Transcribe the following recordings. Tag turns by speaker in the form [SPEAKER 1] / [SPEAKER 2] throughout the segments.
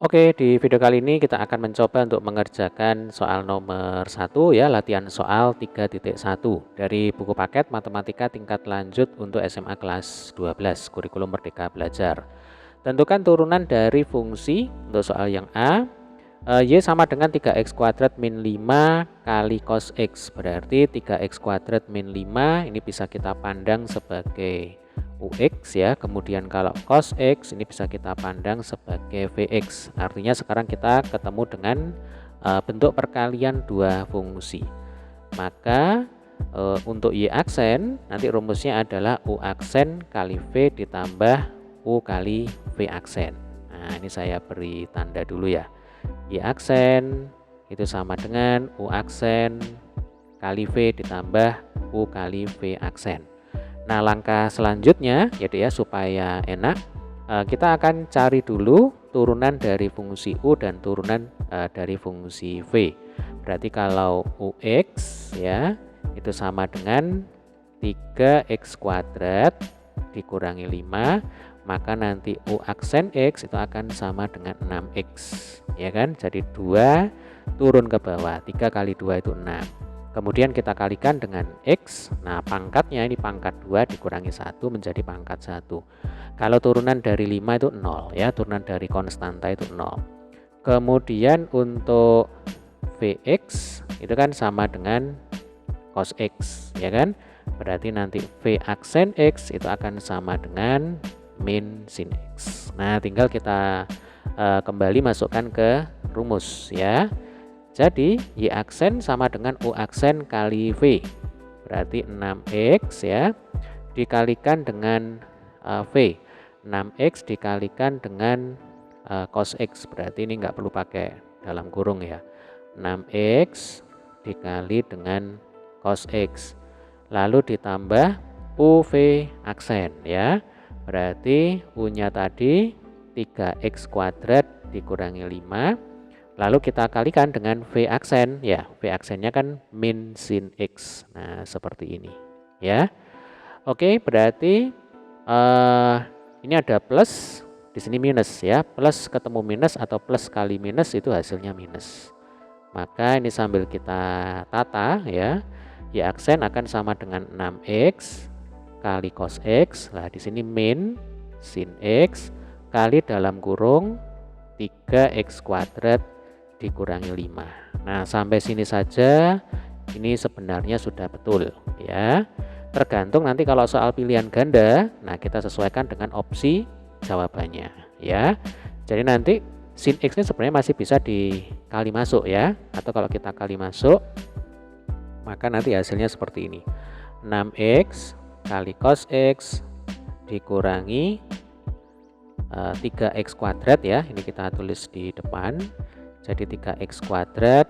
[SPEAKER 1] Oke, di video kali ini kita akan mencoba untuk mengerjakan soal nomor 1 ya, latihan soal 3.1 dari buku paket Matematika Tingkat Lanjut untuk SMA kelas 12, Kurikulum Merdeka Belajar. Tentukan turunan dari fungsi untuk soal yang A, Y sama dengan 3x kuadrat min 5 kali cos X. Berarti 3x kuadrat min 5 ini bisa kita pandang sebagai UX ya. Kemudian kalau cos X ini bisa kita pandang sebagai VX. Artinya sekarang kita ketemu dengan bentuk perkalian dua fungsi. Maka untuk Y aksen nanti rumusnya adalah U aksen kali V ditambah U kali V aksen. Nah, ini saya beri tanda dulu ya. Y aksen itu sama dengan U aksen kali V ditambah U kali V aksen. Nah, langkah selanjutnya yaitu ya supaya enak, kita akan cari dulu turunan dari fungsi U dan turunan dari fungsi V. Berarti kalau UX ya itu sama dengan 3x kuadrat dikurangi 5, maka nanti U aksen X itu akan sama dengan 6x ya kan. Jadi 2 turun ke bawah, 3 kali 2 itu 6. Kemudian kita kalikan dengan X. Nah, pangkatnya ini pangkat 2 dikurangi 1 menjadi pangkat 1. Kalau turunan dari 5 itu 0 ya, turunan dari konstanta itu 0. Kemudian untuk Vx itu kan sama dengan cos X ya kan. Berarti nanti V aksen X itu akan sama dengan min sin X. Nah, tinggal kita kembali masukkan ke rumus ya. Jadi Y aksen sama dengan U aksen kali V. Berarti 6x ya dikalikan dengan V. 6x dikalikan dengan cos X. Berarti ini nggak perlu pakai dalam kurung ya. 6x dikali dengan cos X. Lalu ditambah UV aksen ya. Berarti U-nya tadi 3x kuadrat dikurangi 5. Lalu kita kalikan dengan V aksen ya. V aksennya kan min sin X. Nah, seperti ini ya. Oke, berarti ini ada plus, di sini minus ya. Plus ketemu minus atau plus kali minus itu hasilnya minus. Maka ini sambil kita tata ya. Y aksen akan sama dengan 6x kali cos X. Nah, di sini min sin X kali dalam kurung 3x kuadrat dikurangi 5. Nah, sampai sini saja ini sebenarnya sudah betul ya. Tergantung nanti kalau soal pilihan ganda, nah kita sesuaikan dengan opsi jawabannya ya. Jadi nanti sin X ini sebenarnya masih bisa dikali masuk ya. Atau kalau kita kali masuk, maka nanti hasilnya seperti ini. 6x kali cos X dikurangi 3x kuadrat ya. Ini kita tulis di depan. Jadi 3x kuadrat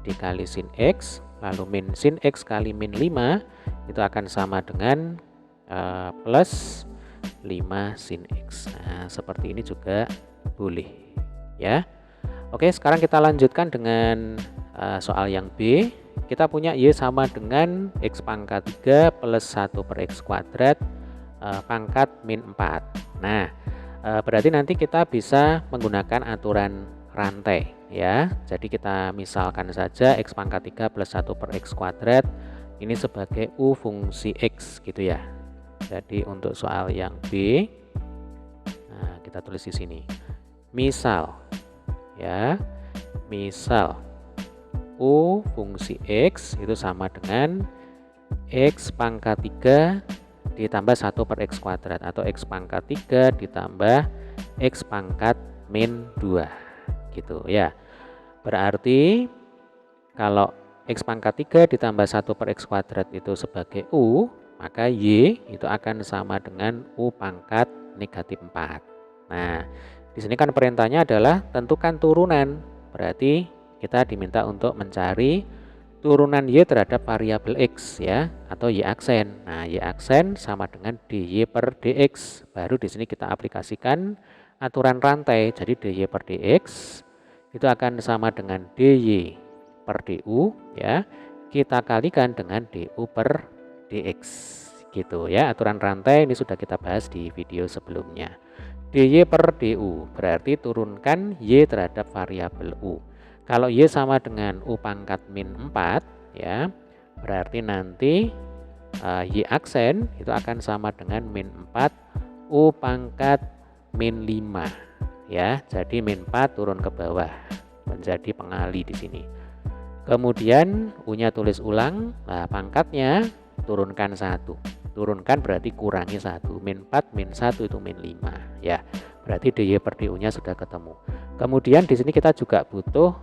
[SPEAKER 1] dikali sin X, lalu min sin X kali min 5 itu akan sama dengan plus 5 sin X. Nah, seperti ini juga boleh ya. Oke, sekarang kita lanjutkan dengan soal yang B. Kita punya Y sama dengan X pangkat 3 plus 1 per X kuadrat pangkat min 4. Nah, berarti nanti kita bisa menggunakan aturan rantai ya. Jadi kita misalkan saja X pangkat 3 plus 1 per X kuadrat ini sebagai U fungsi X gitu ya. Jadi untuk soal yang B, nah kita tulis di sini. Misal ya, misal U fungsi X itu sama dengan X pangkat 3 ditambah 1 per X kuadrat atau X pangkat 3 ditambah X pangkat min 2 gitu ya. Berarti kalau X pangkat 3 ditambah 1 per X kuadrat itu sebagai U, maka Y itu akan sama dengan U pangkat negatif 4. Nah, di sini kan perintahnya adalah tentukan turunan. Berarti kita diminta untuk mencari turunan Y terhadap variabel X ya, atau Y aksen. Nah, Y aksen sama dengan DY per DX. Baru di sini kita aplikasikan aturan rantai. Jadi DY per DX itu akan sama dengan DY per DU ya. Kita kalikan dengan DU per DX gitu ya. Aturan rantai ini sudah kita bahas di video sebelumnya. dy per du, berarti turunkan y terhadap variabel u. Kalau y sama dengan u pangkat min 4 ya, berarti nanti y aksen itu akan sama dengan min 4 u pangkat min 5 ya. Jadi min 4 turun ke bawah menjadi pengali di sini. Kemudian u-nya tulis ulang, nah pangkatnya turunkan 1. Turunkan berarti kurangi 1. Min 4 min 1 itu min 5 ya. Berarti dy per du-nya sudah ketemu. Kemudian di sini kita juga butuh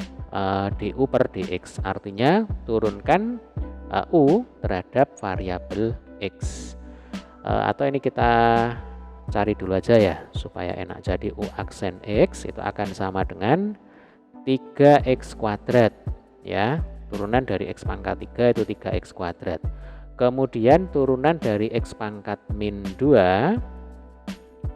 [SPEAKER 1] du per dx, artinya turunkan u terhadap variabel x. Atau ini kita cari dulu aja ya supaya enak. Jadi u aksen x itu akan sama dengan 3x kuadrat ya. Turunan dari x pangkat 3 itu 3x kuadrat. Kemudian turunan dari x pangkat min 2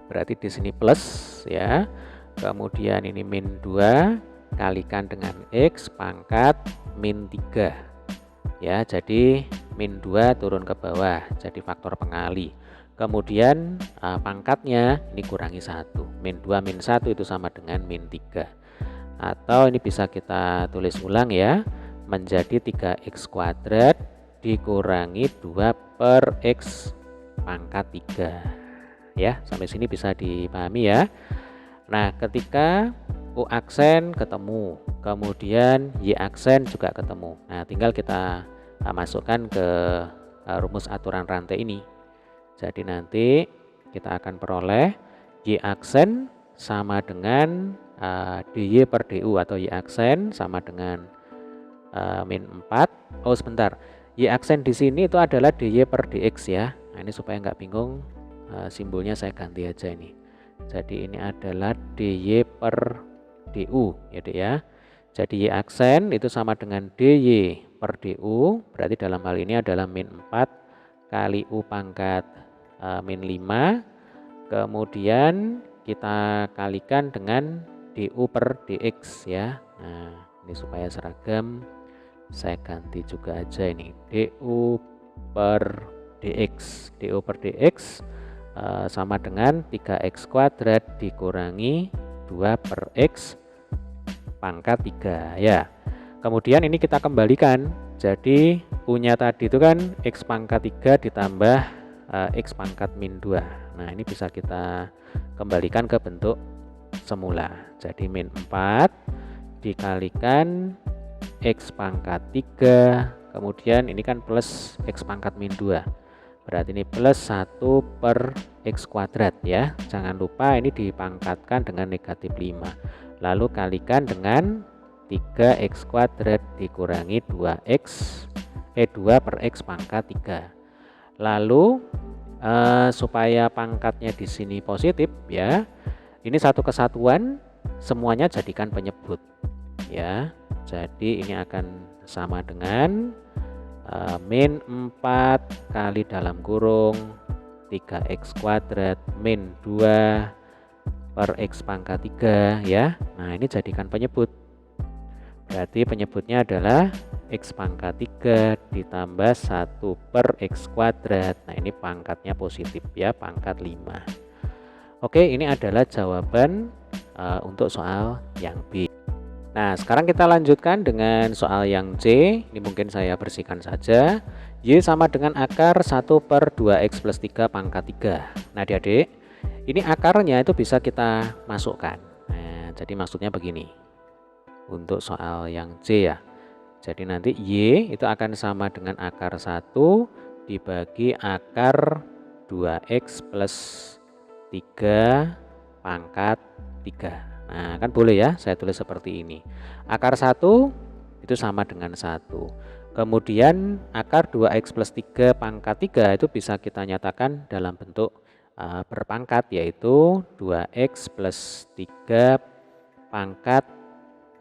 [SPEAKER 1] berarti di sini plus ya. Kemudian ini min 2 kalikan dengan x pangkat min 3 ya. Jadi min 2 turun ke bawah jadi faktor pengali. Kemudian pangkatnya ini kurangi 1. Min 2 min 1 itu sama dengan min 3. Atau ini bisa kita tulis ulang ya, menjadi 3x kuadrat dikurangi 2 per x pangkat 3 ya. Sampai sini bisa dipahami ya. Nah, ketika u aksen ketemu, kemudian y aksen juga ketemu, nah tinggal kita masukkan ke rumus aturan rantai ini. Jadi nanti kita akan peroleh y aksen sama dengan dy per du, atau y aksen sama dengan min 4. Oh sebentar, y aksen di sini itu adalah dy per dx ya. Nah ini supaya nggak bingung, simbolnya saya ganti aja ini. Jadi ini adalah dy per du ya Dek ya. Jadi y aksen itu sama dengan dy per du, berarti dalam hal ini adalah min 4 kali u pangkat min 5. Kemudian kita kalikan dengan du per dx ya. Nah ini supaya seragam saya ganti juga aja ini, du per dx. Du per dx sama dengan 3x kuadrat dikurangi 2 per x pangkat 3 ya. Kemudian ini kita kembalikan, jadi u-nya tadi itu kan x pangkat 3 ditambah x pangkat min 2. Nah ini bisa kita kembalikan ke bentuk semula. Jadi min 4 dikalikan x pangkat 3, kemudian ini kan plus x pangkat min 2. Berarti ini plus 1 per x kuadrat ya. Jangan lupa ini dipangkatkan dengan negatif 5. Lalu kalikan dengan 3x kuadrat dikurangi 2 per x pangkat 3. Lalu supaya pangkatnya di sini positif ya. Ini satu kesatuan, semuanya jadikan penyebut ya. Jadi ini akan sama dengan min 4 kali dalam kurung 3x kuadrat min 2 per x pangkat 3 ya. Nah ini jadikan penyebut, berarti penyebutnya adalah x pangkat 3 ditambah 1 per x kuadrat. Nah ini pangkatnya positif ya, pangkat 5. Oke, ini adalah jawaban untuk soal yang B. Nah sekarang kita lanjutkan dengan soal yang C. Ini mungkin saya bersihkan saja. Y sama dengan akar 1 per 2x plus 3 pangkat 3. Nah adik-adik, ini akarnya itu bisa kita masukkan. Nah jadi maksudnya begini untuk soal yang C ya. Jadi nanti Y itu akan sama dengan akar 1 dibagi akar 2x plus 3 pangkat 3. Nah kan boleh ya saya tulis seperti ini. Akar 1 itu sama dengan 1. Kemudian akar 2x plus 3 pangkat 3 itu bisa kita nyatakan dalam bentuk berpangkat, yaitu 2x plus 3 pangkat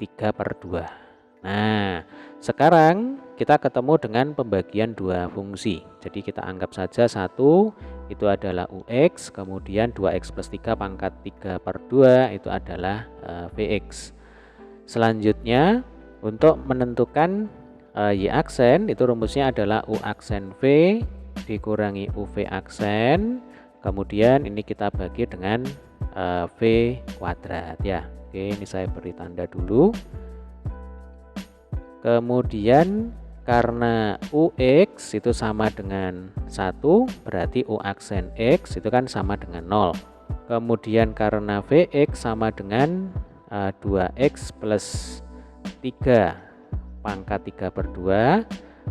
[SPEAKER 1] 3 per 2. Nah sekarang kita ketemu dengan pembagian dua fungsi. Jadi kita anggap saja 1 itu adalah ux, kemudian 2x plus 3 pangkat 3 per 2 itu adalah vx. Selanjutnya untuk menentukan y aksen itu rumusnya adalah u aksen v dikurangi uv aksen, kemudian ini kita bagi dengan V kuadrat ya. Oke, ini saya beri tanda dulu. Kemudian karena UX itu sama dengan 1, berarti U aksen X itu kan sama dengan 0. Kemudian karena Vx sama dengan 2x plus 3 pangkat 3/2,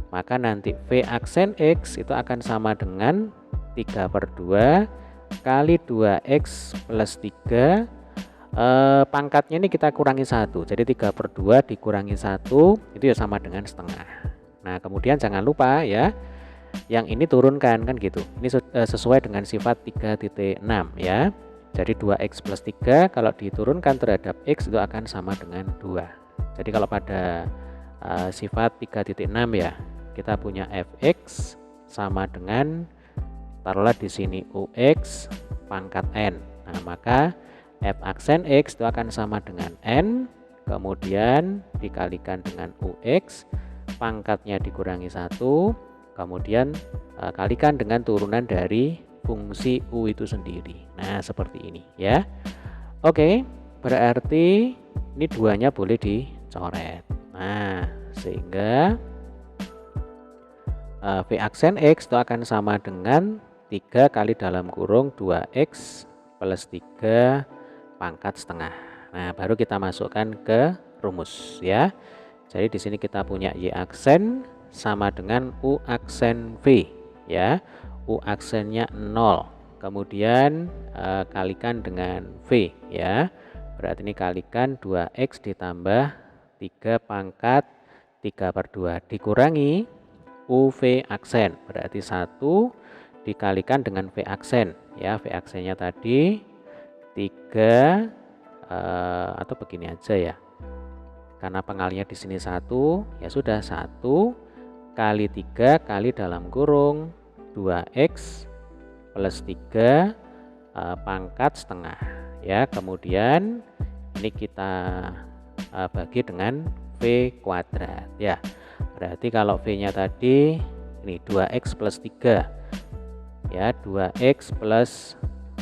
[SPEAKER 1] maka nanti V aksen X itu akan sama dengan 3/2 kali 2x plus 3, pangkatnya ini kita kurangi 1, jadi 3/2 dikurangi 1 itu ya sama dengan setengah. Nah kemudian jangan lupa ya, yang ini turunkan kan gitu, ini sesuai dengan sifat 3.6 ya. Jadi 2x plus 3 kalau diturunkan terhadap x itu akan sama dengan 2. Jadi kalau pada sifat 3.6 ya, kita punya fx sama dengan, taruhlah di sini ux pangkat n. Nah maka f aksen x itu akan sama dengan n, kemudian dikalikan dengan ux, pangkatnya dikurangi 1, kemudian kalikan dengan turunan dari fungsi u itu sendiri. Nah seperti ini ya. Oke, berarti ini duanya boleh dicoret. Nah sehingga v aksen x itu akan sama dengan 3 kali dalam kurung 2x plus 3 pangkat setengah. Nah baru kita masukkan ke rumus ya. Jadi di sini kita punya y aksen sama dengan u aksen v ya. U aksennya 0, kemudian kalikan dengan v ya. Berarti ini kalikan 2x ditambah 3 pangkat 3/2 dikurangi uv aksen, berarti 1 dikalikan dengan v aksen ya. V aksennya tadi 3 atau begini aja ya, karena pengalinya di sini 1 ya sudah, 1 kali 3 kali dalam kurung 2x plus 3 pangkat setengah ya. Kemudian ini kita bagi dengan v kuadrat ya. Berarti kalau v nya tadi ini 2x plus 3 ya, 2x plus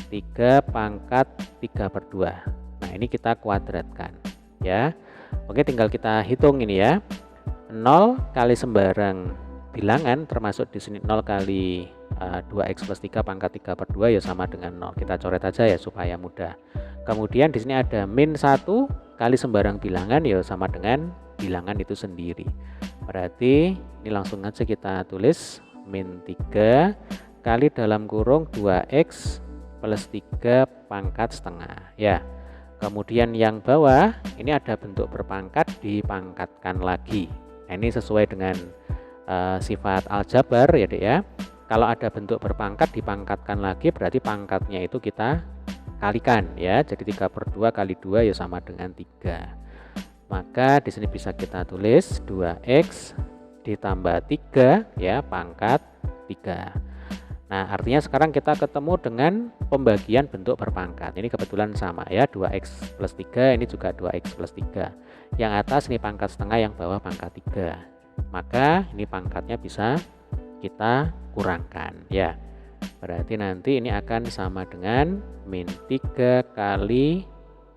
[SPEAKER 1] 3 pangkat 3/2. Nah ini kita kuadratkan ya. Oke, tinggal kita hitung ini ya. 0 kali sembarang bilangan, termasuk di sini 0 kali 2x plus 3 pangkat 3/2 ya sama dengan 0. Kita coret aja ya supaya mudah. Kemudian di sini ada min 1 kali sembarang bilangan ya sama dengan bilangan itu sendiri. Berarti ini langsung aja kita tulis min 3 kali dalam kurung 2x plus 3 pangkat setengah ya. Kemudian yang bawah ini ada bentuk berpangkat, dipangkatkan lagi. Nah, ini sesuai dengan sifat aljabar ya Dek ya. Kalau ada bentuk berpangkat dipangkatkan lagi, berarti pangkatnya itu kita kalikan ya. Jadi 3/2 kali 2 ya sama dengan 3. Maka di sini bisa kita tulis 2x ditambah 3 ya pangkat 3. Nah artinya sekarang kita ketemu dengan pembagian bentuk berpangkat. Ini kebetulan sama ya, 2x plus 3 ini juga 2x plus 3. Yang atas ini pangkat setengah, yang bawah pangkat 3. Maka ini pangkatnya bisa kita kurangkan ya. Berarti nanti ini akan sama dengan min 3 kali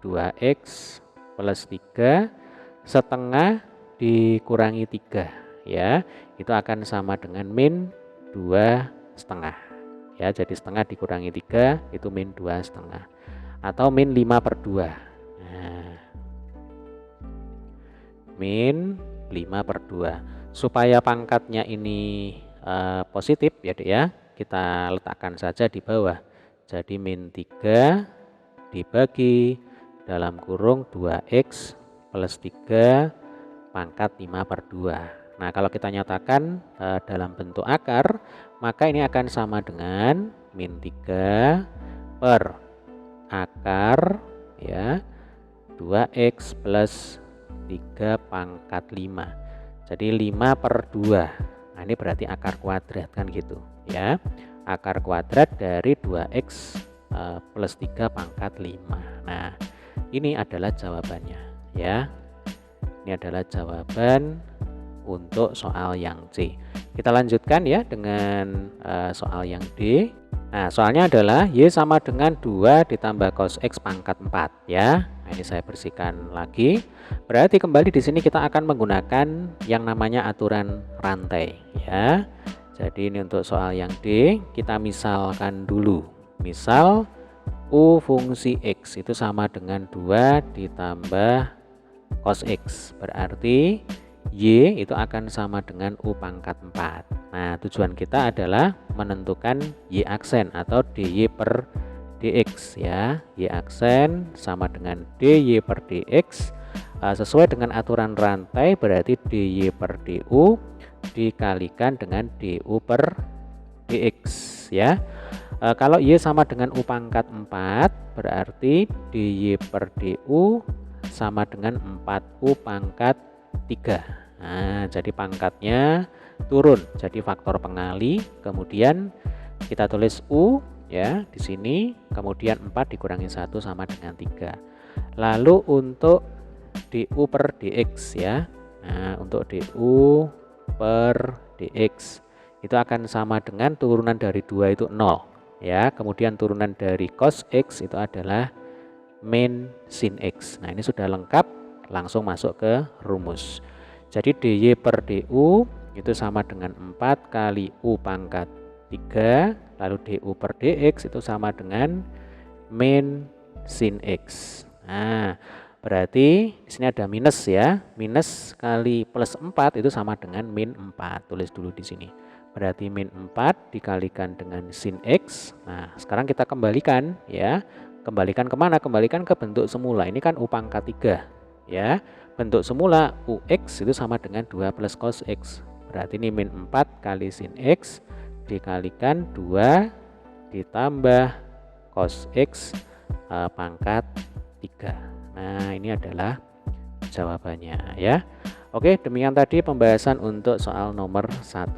[SPEAKER 1] 2x plus 3 setengah dikurangi 3 ya. Itu akan sama dengan min 2 setengah ya. Jadi setengah dikurangi 3 itu min 2 setengah atau min 5/2. Nah, min 5/2 supaya pangkatnya ini positif ya Dek ya, kita letakkan saja di bawah. Jadi min 3 dibagi dalam kurung 2x plus 3 pangkat 5/2. Nah kalau kita nyatakan dalam bentuk akar, maka ini akan sama dengan min 3 per akar ya 2x plus 3 pangkat 5. Jadi 5/2. Nah ini berarti akar kuadrat kan gitu ya. Akar kuadrat dari 2x plus 3 pangkat 5. Nah ini adalah jawabannya ya. Ini adalah jawaban untuk soal yang C. Kita lanjutkan ya dengan soal yang D. Nah, soalnya adalah Y sama dengan 2 ditambah cos X pangkat 4 ya. Nah, ini saya bersihkan lagi. Berarti kembali di sini kita akan menggunakan yang namanya aturan rantai ya. Jadi ini untuk soal yang D, kita misalkan dulu. Misal U fungsi X itu sama dengan 2 ditambah cos X. Berarti Y itu akan sama dengan U pangkat 4. Nah, tujuan kita adalah menentukan Y aksen atau DY per DX ya. Y aksen sama dengan DY per DX. Sesuai dengan aturan rantai berarti DY per DU dikalikan dengan DU per DX ya. Kalau Y sama dengan U pangkat 4 berarti DY per DU sama dengan 4U pangkat 3. Nah, jadi pangkatnya turun jadi faktor pengali, kemudian kita tulis U ya di sini, kemudian 4 dikurangi 1 sama dengan 3. Lalu untuk DU per DX ya. Nah, untuk DU per DX itu akan sama dengan turunan dari 2 itu 0 ya. Kemudian turunan dari cos X itu adalah min sin X. Nah, ini sudah lengkap, langsung masuk ke rumus. Jadi DY per DU itu sama dengan 4 kali U pangkat 3, lalu DU per DX itu sama dengan min sin X. Nah, berarti di sini ada minus ya. Minus kali plus 4 itu sama dengan min 4. Tulis dulu di sini. Berarti min 4 dikalikan dengan sin X. Nah, sekarang kita kembalikan ya. Kembalikan kemana? Kembalikan ke bentuk semula. Ini kan U pangkat 3 ya. Bentuk semula UX itu sama dengan 2 plus cos X. Berarti ini min 4 kali sin X dikalikan 2 ditambah cos X pangkat 3. Nah, ini adalah jawabannya ya. Oke, demikian tadi pembahasan untuk soal nomor 1.